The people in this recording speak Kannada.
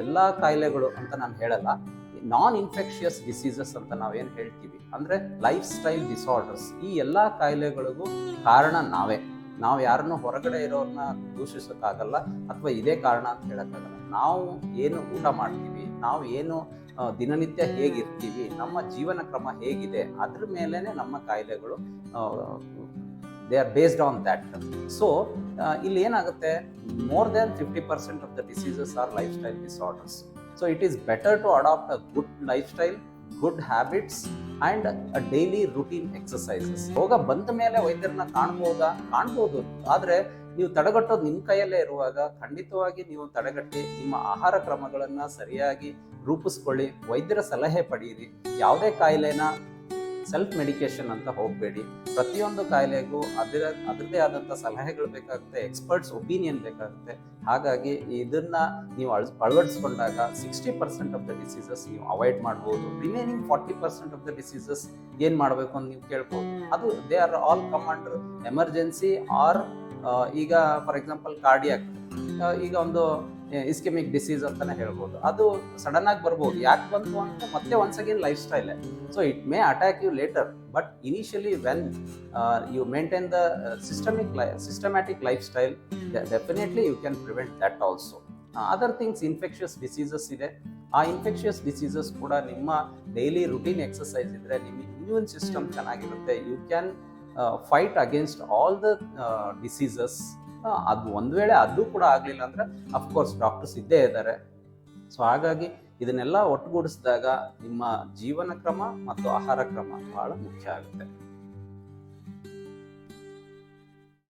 ಎಲ್ಲ ಕಾಯಿಲೆಗಳು ಅಂತ ನಾನು ಹೇಳಲ್ಲ, ನಾನ್ ಇನ್ಫೆಕ್ಷಿಯಸ್ ಡಿಸೀಸಸ್ ಅಂತ ನಾವೇನು ಹೇಳ್ತೀವಿ ಅಂದರೆ ಲೈಫ್ ಸ್ಟೈಲ್ ಡಿಸಾರ್ಡರ್ಸ್, ಈ ಎಲ್ಲ ಕಾಯಿಲೆಗಳಿಗೂ ಕಾರಣ ನಾವೇ. ನಾವು ಯಾರನ್ನು ಹೊರಗಡೆ ಇರೋರನ್ನ ದೂಷಿಸೋಕ್ಕಾಗಲ್ಲ ಅಥವಾ ಇದೇ ಕಾರಣ ಅಂತ ಹೇಳೋಕ್ಕಾಗಲ್ಲ. ನಾವು ಏನು ಊಟ ಮಾಡ್ತೀವಿ, ನಾವು ಏನು ದಿನನಿತ್ಯ ಹೇಗಿರ್ತೀವಿ, ನಮ್ಮ ಜೀವನ ಕ್ರಮ ಹೇಗಿದೆ, ಅದ್ರ ಮೇಲೇ ನಮ್ಮ ಕಾಯಿಲೆಗಳು they are based on that. So ಇಲ್ಲಿ ಏನಾಗುತ್ತೆ, more than 50% of the diseases are life style disorders. So it is better to adapt a good life style, good habits and a daily routine exercises. ರೋಗ ಬಂದ ಮೇಲೆ ವೈದ್ಯರನ್ನ ಕಾಣ್ಬೋದು, ಆದರೆ ನೀವು ತಡೆಗಟ್ಟೋದು ನಿಮ್ಮ ಕೈಯಲ್ಲೇ ಇರುವಾಗ ಖಂಡಿತವಾಗಿ ನೀವು ತಡೆಗಟ್ಟಿ ನಿಮ್ಮ ಆಹಾರ ಕ್ರಮಗಳನ್ನು ಸರಿಯಾಗಿ ರೂಪಿಸ್ಕೊಳ್ಳಿ, ವೈದ್ಯರ ಸಲಹೆ ಪಡೀರಿ. ಯಾವುದೇ ಕಾಯಿಲೆನ ಸೆಲ್ಫ್ ಮೆಡಿಕೇಶನ್ ಅಂತ ಹೋಗಬೇಡಿ. ಪ್ರತಿಯೊಂದು ಕಾಯಿಲೆಗೂ ಅದರದೇ ಆದಂಥ ಸಲಹೆಗಳು ಬೇಕಾಗುತ್ತೆ, ಎಕ್ಸ್ಪರ್ಟ್ಸ್ ಒಪಿನಿಯನ್ ಬೇಕಾಗುತ್ತೆ. ಹಾಗಾಗಿ ಇದನ್ನ ನೀವು ಅಳವಡಿಸ್ಕೊಂಡಾಗ 60% ಆಫ್ ದ ಡಿಸೀಸಸ್ ನೀವು ಅವಾಯ್ಡ್ ಮಾಡ್ಬೋದು. ರಿಮೈನಿಂಗ್ 40% ಆಫ್ ದ ಡಿಸೀಸಸ್ ಏನು ಮಾಡಬೇಕು ಅಂತ ನೀವು ಕೇಳ್ಬೋದು. ಅದು they are all come under emergency are ಈಗ ಫಾರ್ ಎಕ್ಸಾಂಪಲ್ ಕಾರ್ಡಿಯಾಕ್, ಈಗ ಒಂದು ಇಸ್ಕೆಮಿಕ್ ಡಿಸೀಸ್ ಅಂತಾನೆ ಹೇಳ್ಬೋದು. ಅದು ಸಡನ್ ಆಗಿ ಬರ್ಬೋದು. ಯಾಕೆ ಬಂತು ಅಂತ ಮತ್ತೆ once again life style. So it may attack you later, but initially when you maintain the systematic life style, definitely you can prevent that also. Other things, infectious diseases ಇದೆ. ಆ ಇನ್ಫೆಕ್ಷಿಯಸ್ ಡಿಸೀಸಸ್ ಕೂಡ ನಿಮ್ಮ ಡೈಲಿ ರುಟೀನ್ ಎಕ್ಸಸೈಸ್ ಇದ್ರೆ ನಿಮ್ಮ ಇಮ್ಯೂನ್ ಸಿಸ್ಟಮ್ ಚೆನ್ನಾಗಿರುತ್ತೆ. You can fight against all the diseases. ಅದು ಒಂದು ವೇಳೆ ಅದು ಕೂಡ ಆಗಲಿಲ್ಲ ಅಂದರೆ ಅಫ್ಕೋರ್ಸ್ ಡಾಕ್ಟರ್ಸ್ ಇದ್ದೇ ಇದ್ದಾರೆ. ಸೊ ಹಾಗಾಗಿ ಇದನ್ನೆಲ್ಲ ಒಟ್ಟುಗೂಡಿಸಿದಾಗ ನಿಮ್ಮ ಜೀವನ ಕ್ರಮ ಮತ್ತು ಆಹಾರ ಕ್ರಮ ಬಹಳ ಮುಖ್ಯ ಆಗುತ್ತೆ.